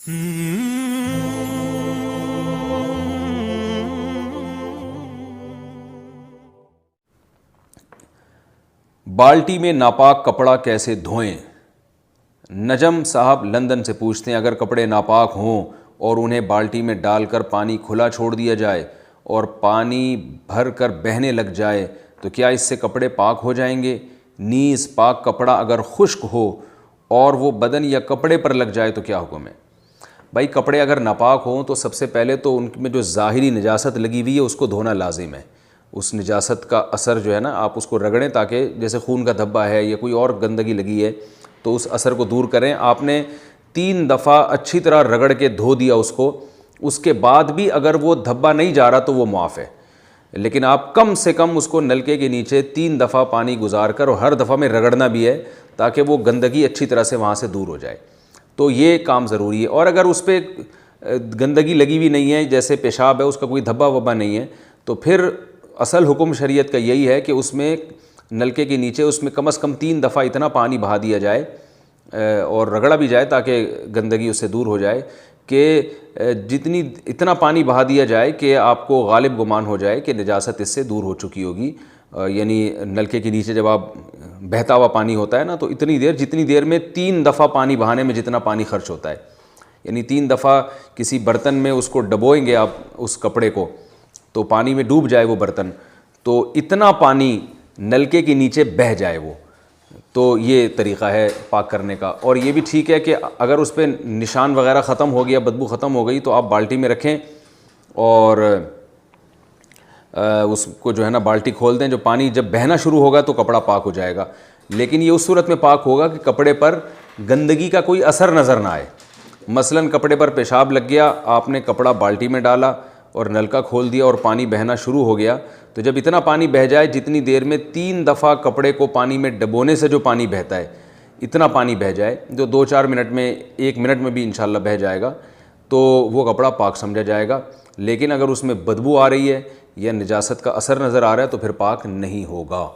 بالٹی میں ناپاک کپڑا کیسے دھوئیں؟ نجم صاحب لندن سے پوچھتے ہیں اگر کپڑے ناپاک ہوں اور انہیں بالٹی میں ڈال کر پانی کھلا چھوڑ دیا جائے اور پانی بھر کر بہنے لگ جائے تو کیا اس سے کپڑے پاک ہو جائیں گے؟ نیز پاک کپڑا اگر خشک ہو اور وہ بدن یا کپڑے پر لگ جائے تو کیا حکم ہے؟ بھائی کپڑے اگر ناپاک ہوں تو سب سے پہلے تو ان میں جو ظاہری نجاست لگی ہوئی ہے اس کو دھونا لازم ہے. اس نجاست کا اثر جو ہے نا آپ اس کو رگڑیں تاکہ جیسے خون کا دھبا ہے یا کوئی اور گندگی لگی ہے تو اس اثر کو دور کریں. آپ نے 3 دفعہ اچھی طرح رگڑ کے دھو دیا اس کو، اس کے بعد بھی اگر وہ دھبا نہیں جا رہا تو وہ معاف ہے. لیکن آپ کم سے کم اس کو نلکے کے نیچے 3 دفعہ پانی گزار کر اور ہر دفعہ میں رگڑنا بھی ہے تاکہ وہ گندگی اچھی طرح سے وہاں سے دور ہو جائے. تو یہ کام ضروری ہے. اور اگر اس پہ گندگی لگی ہوئی نہیں ہے جیسے پیشاب ہے، اس کا کوئی دھبا وبا نہیں ہے، تو پھر اصل حکم شریعت کا یہی ہے کہ اس میں نلکے کے نیچے اس میں کم از کم 3 دفعہ اتنا پانی بہا دیا جائے اور رگڑا بھی جائے تاکہ گندگی اس سے دور ہو جائے کہ اتنا پانی بہا دیا جائے کہ آپ کو غالب گمان ہو جائے کہ نجاست اس سے دور ہو چکی ہوگی. یعنی نلکے کے نیچے جب آپ بہتا ہوا پانی ہوتا ہے نا تو جتنی دیر میں 3 دفعہ پانی بہانے میں جتنا پانی خرچ ہوتا ہے، یعنی 3 دفعہ کسی برتن میں اس کو ڈبوئیں گے آپ اس کپڑے کو تو پانی میں ڈوب جائے وہ برتن، تو اتنا پانی نلکے کے نیچے بہہ جائے وہ. تو یہ طریقہ ہے پاک کرنے کا. اور یہ بھی ٹھیک ہے کہ اگر اس پہ نشان وغیرہ ختم ہو گیا، بدبو ختم ہو گئی تو آپ بالٹی میں رکھیں اور اس کو جو ہے نا بالٹی کھول دیں. جو پانی جب بہنا شروع ہوگا تو کپڑا پاک ہو جائے گا. لیکن یہ اس صورت میں پاک ہوگا کہ کپڑے پر گندگی کا کوئی اثر نظر نہ آئے. مثلاً کپڑے پر پیشاب لگ گیا، آپ نے کپڑا بالٹی میں ڈالا اور نلکا کھول دیا اور پانی بہنا شروع ہو گیا، تو جب اتنا پانی بہہ جائے جتنی دیر میں 3 دفعہ کپڑے کو پانی میں ڈبونے سے جو پانی بہتا ہے، اتنا پانی بہہ جائے جو 2-4 منٹ میں 1 منٹ میں بھی انشاءاللہ بہہ جائے گا تو وہ کپڑا پاک سمجھا جائے گا. لیکن اگر اس میں بدبو آ رہی ہے یا نجاست کا اثر نظر آ رہا ہے تو پھر پاک نہیں ہوگا.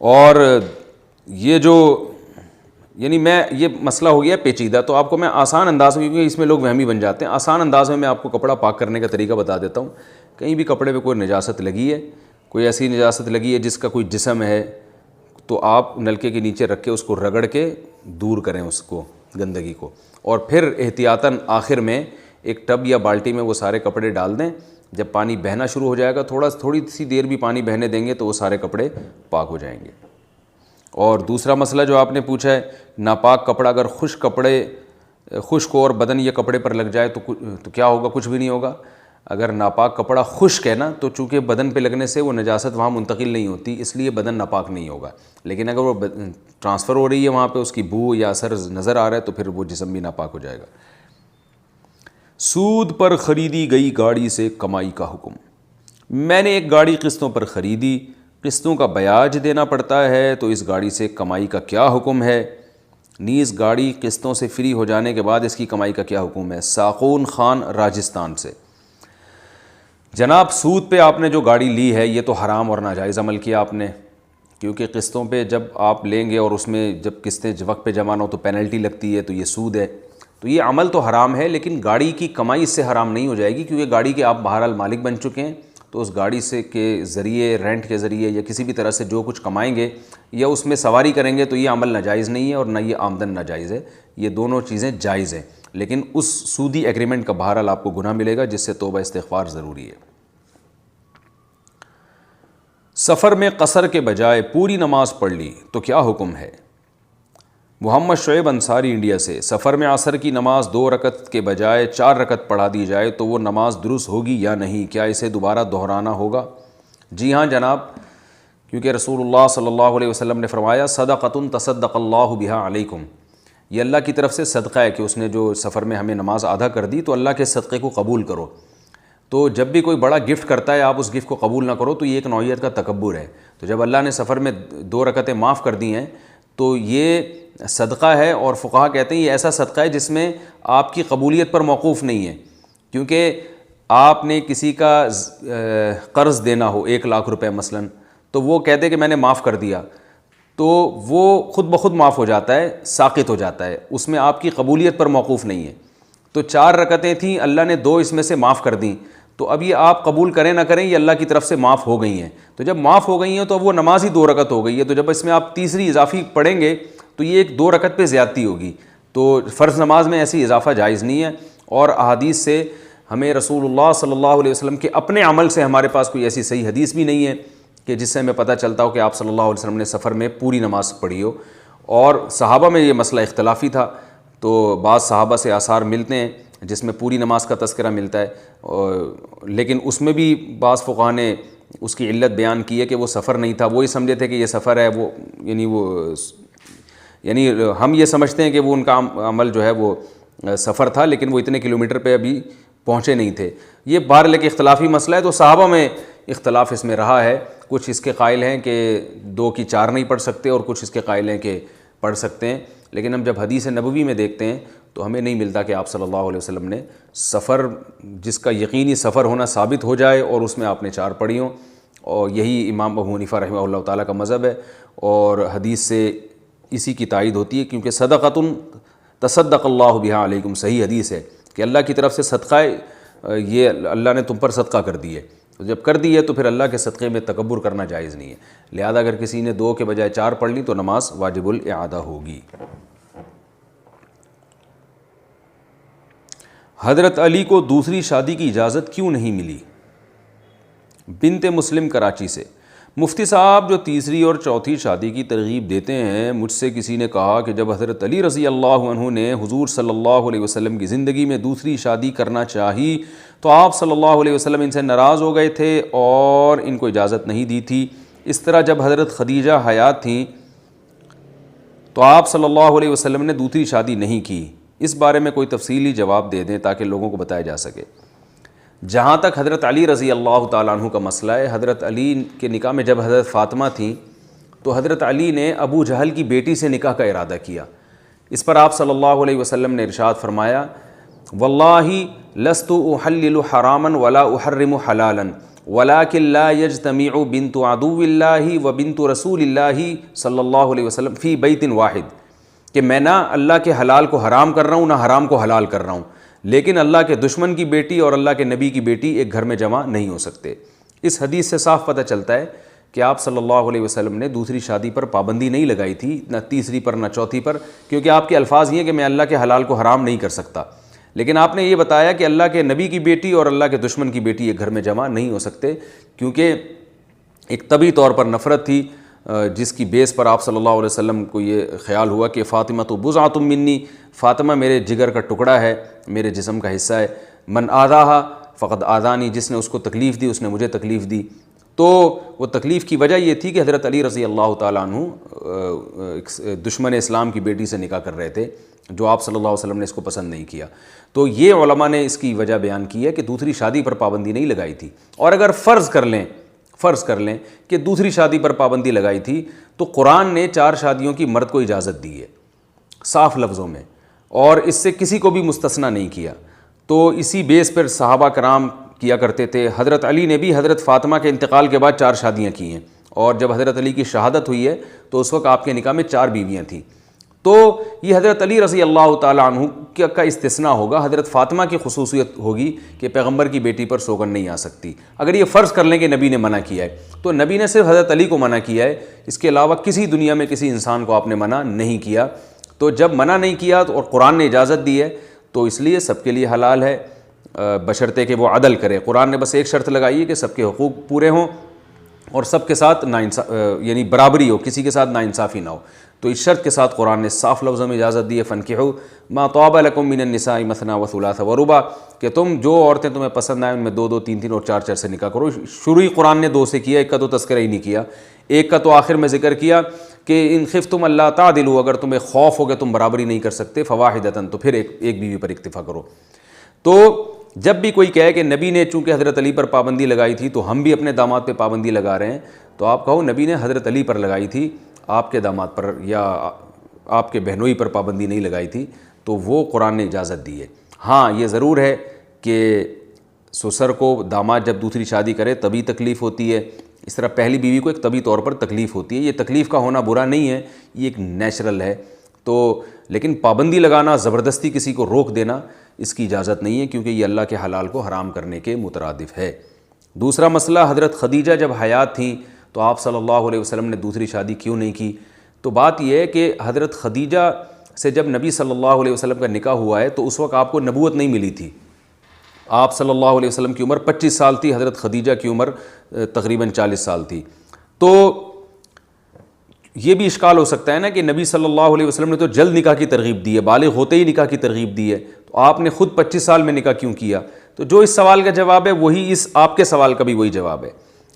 اور یہ جو یعنی یہ مسئلہ ہو گیا پیچیدہ، تو آپ کو میں آسان انداز میں، کیونکہ اس میں لوگ وہمی بن جاتے ہیں، آسان انداز میں آپ کو کپڑا پاک کرنے کا طریقہ بتا دیتا ہوں. کہیں بھی کپڑے پہ کوئی نجاست لگی ہے، کوئی ایسی نجاست لگی ہے جس کا کوئی جسم ہے، تو آپ نلکے کے نیچے رکھ کے اس کو رگڑ کے دور کریں اس کو گندگی کو. اور پھر احتیاطاً آخر میں ایک ٹب یا بالٹی میں وہ سارے کپڑے ڈال دیں. جب پانی بہنا شروع ہو جائے گا، تھوڑی سی دیر بھی پانی بہنے دیں گے تو وہ سارے کپڑے پاک ہو جائیں گے. اور دوسرا مسئلہ جو آپ نے پوچھا ہے، ناپاک کپڑا اگر خشک ہو اور بدن یا کپڑے پر لگ جائے تو کیا ہوگا؟ کچھ بھی نہیں ہوگا. اگر ناپاک کپڑا خشک ہے نا تو چونکہ بدن پہ لگنے سے وہ نجاست وہاں منتقل نہیں ہوتی، اس لیے بدن ناپاک نہیں ہوگا. لیکن اگر وہ ٹرانسفر ہو رہی ہے وہاں پہ، اس کی بو یا اثر نظر آ رہا ہے تو پھر وہ جسم بھی ناپاک ہو جائے گا. سود پر خریدی گئی گاڑی سے کمائی کا حکم. میں نے ایک گاڑی قسطوں پر خریدی، قسطوں کا بیاج دینا پڑتا ہے، تو اس گاڑی سے کمائی کا کیا حکم ہے؟ نیز گاڑی قسطوں سے فری ہو جانے کے بعد اس کی کمائی کا کیا حکم ہے؟ ساخون خان راجستھان سے. جناب سود پہ آپ نے جو گاڑی لی ہے یہ تو حرام اور ناجائز عمل کیا آپ نے، کیونکہ قسطوں پہ جب آپ لیں گے اور اس میں جب قسطیں وقت پہ جمع نہ ہو تو پینلٹی لگتی ہے، تو یہ سود ہے. تو یہ عمل تو حرام ہے، لیکن گاڑی کی کمائی اس سے حرام نہیں ہو جائے گی، کیونکہ گاڑی کے آپ بہرحال مالک بن چکے ہیں. تو اس گاڑی سے کے ذریعے، رینٹ کے ذریعے یا کسی بھی طرح سے جو کچھ کمائیں گے یا اس میں سواری کریں گے تو یہ عمل ناجائز نہیں ہے اور نہ یہ آمدن ناجائز ہے. یہ دونوں چیزیں جائز ہیں، لیکن اس سودی ایگریمنٹ کا بہرحال آپ کو گناہ ملے گا، جس سے توبہ استغفار ضروری ہے. سفر میں قصر کے بجائے پوری نماز پڑھ لی تو کیا حکم ہے؟ محمد شعیب انصاری انڈیا سے. سفر میں عصر کی نماز 2 رکعت کے بجائے 4 رکعت پڑھا دی جائے تو وہ نماز درست ہوگی یا نہیں؟ کیا اسے دوبارہ دہرانا ہوگا؟ جی ہاں جناب، کیونکہ رسول اللہ صلی اللہ علیہ وسلم نے فرمایا صدقۃ تصدق اللہ بہا علیکم. یہ اللہ کی طرف سے صدقہ ہے کہ اس نے جو سفر میں ہمیں نماز آدھا کر دی تو اللہ کے صدقے کو قبول کرو. تو جب بھی کوئی بڑا گفٹ کرتا ہے آپ اس گفٹ کو قبول نہ کرو تو یہ ایک نوعیت کا تکبر ہے. تو جب اللہ نے سفر میں 2 رکعتیں معاف کر دی ہیں تو یہ صدقہ ہے، اور فقہا کہتے ہیں یہ ایسا صدقہ ہے جس میں آپ کی قبولیت پر موقوف نہیں ہے. کیونکہ آپ نے کسی کا قرض دینا ہو 1 لاکھ روپے مثلاً، تو وہ کہتے کہ میں نے معاف کر دیا، تو وہ خود بخود معاف ہو جاتا ہے، ساقط ہو جاتا ہے، اس میں آپ کی قبولیت پر موقوف نہیں ہے۔ تو 4 رکعتیں تھیں، اللہ نے 2 اس میں سے معاف کر دیں، تو اب یہ آپ قبول کریں نہ کریں یہ اللہ کی طرف سے معاف ہو گئی ہیں۔ تو جب معاف ہو گئی ہیں تو اب وہ نماز ہی 2 رکعت ہو گئی ہے، تو جب اس میں آپ تیسری اضافی پڑھیں گے تو یہ ایک 2 رکعت پہ زیادتی ہوگی۔ تو فرض نماز میں ایسی اضافہ جائز نہیں ہے، اور احادیث سے ہمیں رسول اللہ صلی اللہ علیہ وسلم کے اپنے عمل سے ہمارے پاس کوئی ایسی صحیح حدیث بھی نہیں ہے کہ جس سے ہمیں پتہ چلتا ہو کہ آپ صلی اللہ علیہ وسلم نے سفر میں پوری نماز پڑھی ہو۔ اور صحابہ میں یہ مسئلہ اختلافی تھا، تو بعض صحابہ سے آثار ملتے ہیں جس میں پوری نماز کا تذکرہ ملتا ہے، لیکن اس میں بھی بعض فقہاء نے اس کی علت بیان کی ہے کہ وہ سفر نہیں تھا، وہی سمجھے تھے کہ یہ سفر ہے، وہ یعنی ہم یہ سمجھتے ہیں کہ وہ ان کا عمل جو ہے وہ سفر تھا، لیکن وہ اتنے کلومیٹر پہ ابھی پہنچے نہیں تھے۔ یہ بہرحال ایک اختلافی مسئلہ ہے، تو صحابہ میں اختلاف اس میں رہا ہے، کچھ اس کے قائل ہیں کہ 2 کی 4 نہیں پڑھ سکتے، اور کچھ اس کے قائل ہیں کہ پڑھ سکتے ہیں، لیکن ہم جب حدیث نبوی میں دیکھتے ہیں تو ہمیں نہیں ملتا کہ آپ صلی اللہ علیہ وسلم نے سفر جس کا یقینی سفر ہونا ثابت ہو جائے اور اس میں آپ نے 4 پڑھی ہوں، اور یہی امام ابو حنیفہ رحمہ اللہ تعالیٰ کا مذہب ہے، اور حدیث سے اسی کی تائید ہوتی ہے، کیونکہ صدقۃ تصدق اللہ بہا علیکم، صحیح حدیث ہے کہ اللہ کی طرف سے صدقہ یہ اللہ نے تم پر صدقہ کر دی ہے، تو جب کر دی ہے تو پھر اللہ کے صدقے میں تکبر کرنا جائز نہیں ہے، لہذا اگر کسی نے 2 کے بجائے 4 پڑھ لی تو نماز واجب الاعادہ ہوگی۔ حضرت علی کو دوسری شادی کی اجازت کیوں نہیں ملی؟ بنت مسلم کراچی سے، مفتی صاحب جو تیسری اور چوتھی شادی کی ترغیب دیتے ہیں، مجھ سے کسی نے کہا کہ جب حضرت علی رضی اللہ عنہ نے حضور صلی اللہ علیہ وسلم کی زندگی میں دوسری شادی کرنا چاہی تو آپ صلی اللہ علیہ وسلم ان سے ناراض ہو گئے تھے اور ان کو اجازت نہیں دی تھی۔ اس طرح جب حضرت خدیجہ حیات تھیں تو آپ صلی اللہ علیہ وسلم نے دوسری شادی نہیں کی۔ اس بارے میں کوئی تفصیلی جواب دے دیں تاکہ لوگوں کو بتایا جا سکے۔ جہاں تک حضرت علی رضی اللہ تعالیٰ عنہ کا مسئلہ ہے، حضرت علی کے نکاح میں جب حضرت فاطمہ تھیں تو حضرت علی نے ابو جہل کی بیٹی سے نکاح کا ارادہ کیا۔ اس پر آپ صلی اللہ علیہ وسلم نے ارشاد فرمایا، واللہ لست احلل حراما ولا احرم حلالا ولکن لا یجتمع بنت عدو اللہ و بنت رسول اللہ صلی اللہ علیہ وسلم فی بیت واحد، کہ میں نہ اللہ کے حلال کو حرام کر رہا ہوں نہ حرام کو حلال کر رہا ہوں، لیکن اللہ کے دشمن کی بیٹی اور اللہ کے نبی کی بیٹی ایک گھر میں جمع نہیں ہو سکتے۔ اس حدیث سے صاف پتہ چلتا ہے کہ آپ صلی اللہ علیہ وسلم نے دوسری شادی پر پابندی نہیں لگائی تھی، نہ تیسری پر نہ چوتھی پر، کیونکہ آپ کے الفاظ یہ ہیں کہ میں اللہ کے حلال کو حرام نہیں کر سکتا، لیکن آپ نے یہ بتایا کہ اللہ کے نبی کی بیٹی اور اللہ کے دشمن کی بیٹی ایک گھر میں جمع نہیں ہو سکتے، کیونکہ ایک طبی طور پر نفرت تھی جس کی بیس پر آپ صلی اللہ علیہ وسلم کو یہ خیال ہوا کہ فاطمہ تو بضعۃ منی، فاطمہ میرے جگر کا ٹکڑا ہے، میرے جسم کا حصہ ہے، من آذاہا فقد آذانی، جس نے اس کو تکلیف دی اس نے مجھے تکلیف دی۔ تو وہ تکلیف کی وجہ یہ تھی کہ حضرت علی رضی اللہ تعالیٰ عنہ دشمن اسلام کی بیٹی سے نکاح کر رہے تھے، جو آپ صلی اللہ علیہ وسلم نے اس کو پسند نہیں کیا۔ تو یہ علماء نے اس کی وجہ بیان کی ہے کہ دوسری شادی پر پابندی نہیں لگائی تھی، اور اگر فرض کر لیں کہ دوسری شادی پر پابندی لگائی تھی تو قرآن نے 4 شادیوں کی مرد کو اجازت دی ہے صاف لفظوں میں، اور اس سے کسی کو بھی مستثنیٰ نہیں کیا۔ تو اسی بیس پر صحابہ کرام کیا کرتے تھے۔ حضرت علی نے بھی حضرت فاطمہ کے انتقال کے بعد 4 شادیاں کی ہیں، اور جب حضرت علی کی شہادت ہوئی ہے تو اس وقت آپ کے نکاح میں 4 بیویاں تھیں۔ تو یہ حضرت علی رضی اللہ تعالیٰ عنہ کا استثناء ہوگا، حضرت فاطمہ کی خصوصیت ہوگی کہ پیغمبر کی بیٹی پر سوگن نہیں آ سکتی۔ اگر یہ فرض کر لیں کہ نبی نے منع کیا ہے تو نبی نے صرف حضرت علی کو منع کیا ہے، اس کے علاوہ کسی دنیا میں کسی انسان کو آپ نے منع نہیں کیا۔ تو جب منع نہیں کیا اور قرآن نے اجازت دی ہے تو اس لیے سب کے لیے حلال ہے، بشرطے کہ وہ عدل کرے۔ قرآن نے بس ایک شرط لگائی ہے کہ سب کے حقوق پورے ہوں اور سب کے ساتھ یعنی برابری ہو، کسی کے ساتھ ناانصافی نہ ہو۔ تو اس شرط کے ساتھ قرآن نے صاف لفظوں میں اجازت دی ہے، فَانْكِحُوا مَا طَابَ لَكُم مِّنَ النِّسَاءِ مَثْنَىٰ وَثُلَاثَ وَرُبَاعَ، کہ تم جو عورتیں تمہیں پسند آئیں ان میں 2 2 3 3 اور 4 4 سے نکاح کرو۔ شروع ہی قرآن نے 2 سے کیا، ایک کا تو تذکرہ ہی نہیں کیا، ایک کا تو آخر میں ذکر کیا کہ ان خفتم اللہ تعدلوا، اگر تمہیں خوف ہو کہ تم برابری نہیں کر سکتے، فواحدۃ، تو پھر ایک بیوی پر اکتفا کرو۔ تو جب بھی کوئی کہے کہ نبی نے چونکہ حضرت علی پر پابندی لگائی تھی تو ہم بھی اپنے داماد پہ پابندی لگا رہے ہیں، تو آپ کہو نبی نے حضرت علی پر لگائی تھی، آپ کے داماد پر یا آپ کے بہنوئی پر پابندی نہیں لگائی تھی، تو وہ قرآن نے اجازت دی ہے۔ ہاں یہ ضرور ہے کہ سسر کو داماد جب دوسری شادی کرے تبھی تکلیف ہوتی ہے، اس طرح پہلی بیوی کو ایک طبی طور پر تکلیف ہوتی ہے، یہ تکلیف کا ہونا برا نہیں ہے، یہ ایک نیچرل ہے، تو لیکن پابندی لگانا، زبردستی کسی کو روک دینا، اس کی اجازت نہیں ہے، کیونکہ یہ اللہ کے حلال کو حرام کرنے کے مترادف ہے۔ دوسرا مسئلہ، حضرت خدیجہ جب حیات تھیں تو آپ صلی اللہ علیہ وسلم نے دوسری شادی کیوں نہیں کی؟ تو بات یہ ہے کہ حضرت خدیجہ سے جب نبی صلی اللہ علیہ وسلم کا نکاح ہوا ہے تو اس وقت آپ کو نبوت نہیں ملی تھی، آپ صلی اللہ علیہ وسلم کی عمر 25 سال تھی، حضرت خدیجہ کی عمر تقریباً 40 سال تھی۔ تو یہ بھی اشکال ہو سکتا ہے نا کہ نبی صلی اللہ علیہ وسلم نے تو جلد نکاح کی ترغیب دی ہے، بالغ ہوتے ہی نکاح کی ترغیب دی ہے، تو آپ نے خود 25 سال میں نکاح کیوں کیا؟ تو جو اس سوال کا جواب ہے وہی اس آپ کے سوال کا بھی وہی جواب ہے۔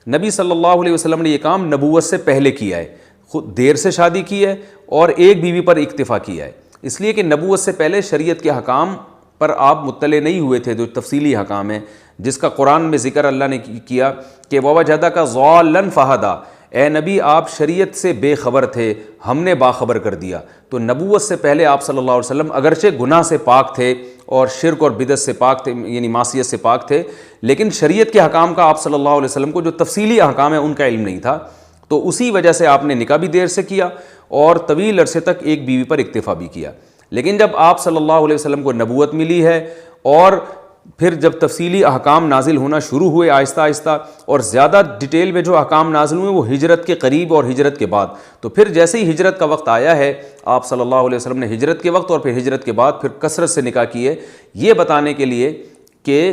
نبی صلی اللہ علیہ وسلم نے یہ کام نبوت سے پہلے کیا ہے، خود دیر سے شادی کی ہے اور ایک بیوی پر اکتفا کیا ہے، اس لیے کہ نبوت سے پہلے شریعت کے حکام پر آپ مطلع نہیں ہوئے تھے، جو تفصیلی حکام ہیں، جس کا قرآن میں ذکر اللہ نے کیا کہ وَوَجَدَكَ ضَالًّا فَهَدَىٰ، اے نبی آپ شریعت سے بے خبر تھے، ہم نے باخبر کر دیا۔ تو نبوت سے پہلے آپ صلی اللہ علیہ وسلم اگرچہ گناہ سے پاک تھے اور شرک اور بدعت سے پاک تھے، یعنی معصیت سے پاک تھے، لیکن شریعت کے حکام کا آپ صلی اللہ علیہ وسلم کو جو تفصیلی احکام ہیں ان کا علم نہیں تھا، تو اسی وجہ سے آپ نے نکاح بھی دیر سے کیا اور طویل عرصے تک ایک بیوی پر اکتفا بھی کیا۔ لیکن جب آپ صلی اللہ علیہ وسلم کو نبوت ملی ہے اور پھر جب تفصیلی احکام نازل ہونا شروع ہوئے آہستہ آہستہ، اور زیادہ ڈیٹیل میں جو احکام نازل ہوئے وہ ہجرت کے قریب اور ہجرت کے بعد، تو پھر جیسے ہی ہجرت کا وقت آیا ہے آپ صلی اللہ علیہ وسلم نے ہجرت کے وقت اور پھر ہجرت کے بعد پھر کثرت سے نکاح کیے، یہ بتانے کے لیے کہ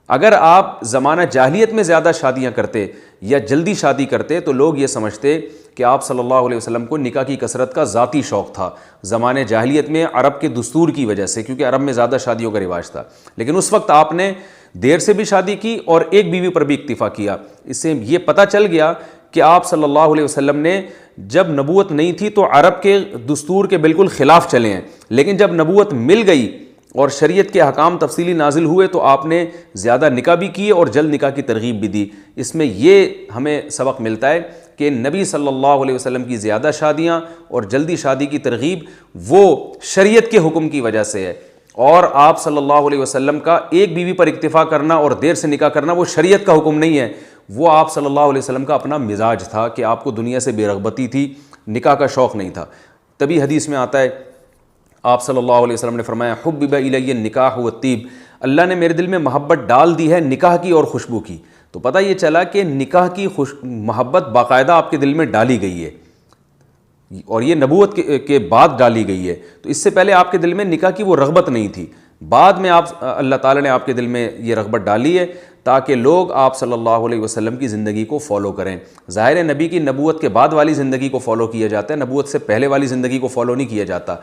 اگر آپ زمانہ جاہلیت میں زیادہ شادیاں کرتے یا جلدی شادی کرتے تو لوگ یہ سمجھتے کہ آپ صلی اللہ علیہ وسلم کو نکاح کی کثرت کا ذاتی شوق تھا زمانے جاہلیت میں عرب کے دستور کی وجہ سے، کیونکہ عرب میں زیادہ شادیوں کا رواج تھا، لیکن اس وقت آپ نے دیر سے بھی شادی کی اور ایک بیوی پر بھی اکتفا کیا۔ اس سے یہ پتہ چل گیا کہ آپ صلی اللہ علیہ وسلم نے جب نبوت نہیں تھی تو عرب کے دستور کے بالکل خلاف چلے ہیں، لیکن جب نبوت مل گئی اور شریعت کے احکام تفصیلی نازل ہوئے تو آپ نے زیادہ نکاح بھی کیے اور جلد نکاح کی ترغیب بھی دی۔ اس میں یہ ہمیں سبق ملتا ہے کہ نبی صلی اللہ علیہ وسلم کی زیادہ شادیاں اور جلدی شادی کی ترغیب وہ شریعت کے حکم کی وجہ سے ہے، اور آپ صلی اللہ علیہ وسلم کا ایک بیوی پر اکتفا کرنا اور دیر سے نکاح کرنا وہ شریعت کا حکم نہیں ہے، وہ آپ صلی اللہ علیہ وسلم کا اپنا مزاج تھا کہ آپ کو دنیا سے بے رغبتی تھی، نکاح کا شوق نہیں تھا۔ تبھی حدیث میں آتا ہے آپ صلی اللہ علیہ وسلم نے فرمایا حبب الی النکاح والطیب، اللہ نے میرے دل میں محبت ڈال دی ہے نکاح کی اور خوشبو کی۔ تو پتہ یہ چلا کہ نکاح کی محبت باقاعدہ آپ کے دل میں ڈالی گئی ہے، اور یہ نبوت کے بعد ڈالی گئی ہے، تو اس سے پہلے آپ کے دل میں نکاح کی وہ رغبت نہیں تھی، بعد میں اللہ تعالیٰ نے آپ کے دل میں یہ رغبت ڈالی ہے تاکہ لوگ آپ صلی اللہ علیہ وسلم کی زندگی کو فالو کریں۔ ظاہر ہے نبی کی نبوت کے بعد والی زندگی کو فالو کیا جاتا ہے، نبوت سے پہلے والی زندگی کو فالو نہیں کیا جاتا۔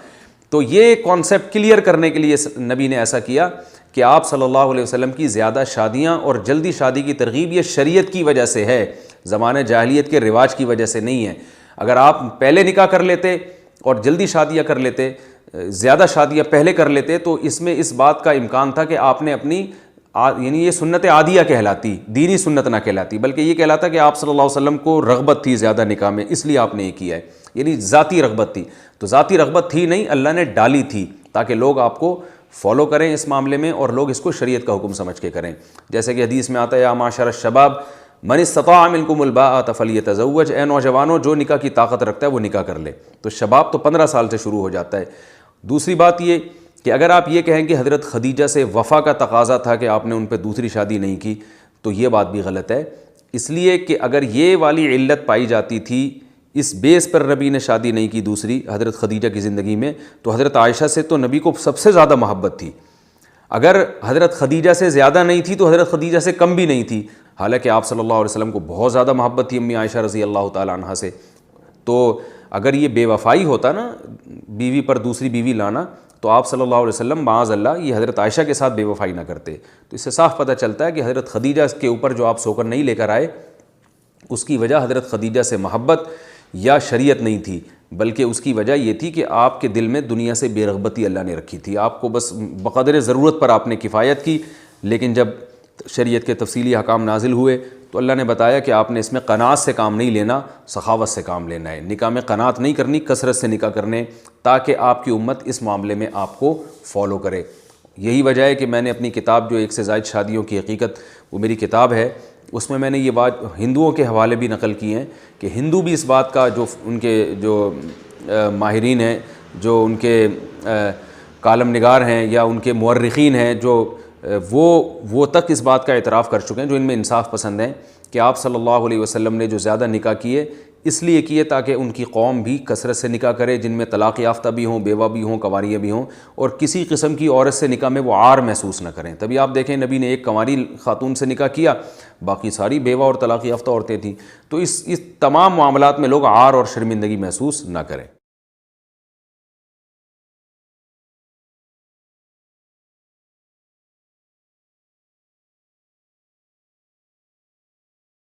تو یہ کانسیپٹ کلیئر کرنے کے لیے نبی نے ایسا کیا کہ آپ صلی اللہ علیہ وسلم کی زیادہ شادیاں اور جلدی شادی کی ترغیب یہ شریعت کی وجہ سے ہے، زمانے جاہلیت کے رواج کی وجہ سے نہیں ہے۔ اگر آپ پہلے نکاح کر لیتے اور جلدی شادیاں کر لیتے، زیادہ شادیاں پہلے کر لیتے، تو اس میں اس بات کا امکان تھا کہ آپ نے اپنی یعنی یہ سنت عادیہ کہلاتی، دینی سنت نہ کہلاتی، بلکہ یہ کہلاتا کہ آپ صلی اللہ علیہ وسلم کو رغبت تھی زیادہ نکاح میں، اس لیے آپ نے یہ کیا ہے، یعنی ذاتی رغبت تھی۔ تو ذاتی رغبت تھی نہیں، اللہ نے ڈالی تھی تاکہ لوگ آپ کو فالو کریں اس معاملے میں اور لوگ اس کو شریعت کا حکم سمجھ کے کریں۔ جیسے کہ حدیث میں آتا ہے یا معاشر الشباب من استطاع منکم الباءۃ فلیتزوج، اے نوجوانوں جو نکاح کی طاقت رکھتا ہے وہ نکاح کر لے۔ تو شباب تو 15 سال سے شروع ہو جاتا ہے۔ دوسری بات یہ کہ اگر آپ یہ کہیں کہ حضرت خدیجہ سے وفا کا تقاضا تھا کہ آپ نے ان پہ دوسری شادی نہیں کی، تو یہ بات بھی غلط ہے، اس لیے کہ اگر یہ والی علت پائی جاتی تھی، اس بیس پر نبی نے شادی نہیں کی دوسری حضرت خدیجہ کی زندگی میں، تو حضرت عائشہ سے تو نبی کو سب سے زیادہ محبت تھی۔ اگر حضرت خدیجہ سے زیادہ نہیں تھی تو حضرت خدیجہ سے کم بھی نہیں تھی، حالانکہ آپ صلی اللہ علیہ وسلم کو بہت زیادہ محبت تھی امی عائشہ رضی اللہ تعالی عنہا سے۔ تو اگر یہ بے وفائی ہوتا نا، بیوی پر دوسری بیوی لانا، تو آپ صلی اللہ علیہ وسلم معاذ اللہ یہ حضرت عائشہ کے ساتھ بے وفائی نہ کرتے۔ تو اس سے صاف پتہ چلتا ہے کہ حضرت خدیجہ کے اوپر جو آپ سوکر نہیں لے کر آئے، اس کی وجہ حضرت خدیجہ سے محبت یا شریعت نہیں تھی، بلکہ اس کی وجہ یہ تھی کہ آپ کے دل میں دنیا سے بے رغبتی اللہ نے رکھی تھی، آپ کو بس بقدر ضرورت پر آپ نے کفایت کی، لیکن جب شریعت کے تفصیلی احکام نازل ہوئے تو اللہ نے بتایا کہ آپ نے اس میں قناعت سے کام نہیں لینا، سخاوت سے کام لینا ہے، نکاح میں قناعت نہیں کرنی، کثرت سے نکاح کرنے، تاکہ آپ کی امت اس معاملے میں آپ کو فالو کرے۔ یہی وجہ ہے کہ میں نے اپنی کتاب جو 1 سے زائد شادیوں کی حقیقت، وہ میری کتاب ہے، اس میں نے یہ بات ہندوؤں کے حوالے بھی نقل کی ہیں کہ ہندو بھی اس بات کا جو ان کے جو ماہرین ہیں, جو ان کے کالم نگار ہیں یا ان کے مورخین ہیں, جو وہ تک اس بات کا اعتراف کر چکے ہیں, جو ان میں انصاف پسند ہیں, کہ آپ صلی اللہ علیہ وسلم نے جو زیادہ نکاح کیے اس لیے کیے تاکہ ان کی قوم بھی کثرت سے نکاح کرے, جن میں طلاق یافتہ بھی ہوں, بیوہ بھی ہوں, کنواریاں بھی ہوں, اور کسی قسم کی عورت سے نکاح میں وہ عار محسوس نہ کریں. تبھی آپ دیکھیں نبی نے ایک کنواری خاتون سے نکاح کیا, باقی ساری بیوہ اور طلاق یافتہ عورتیں تھیں. تو اس تمام معاملات میں لوگ عار اور شرمندگی محسوس نہ کریں.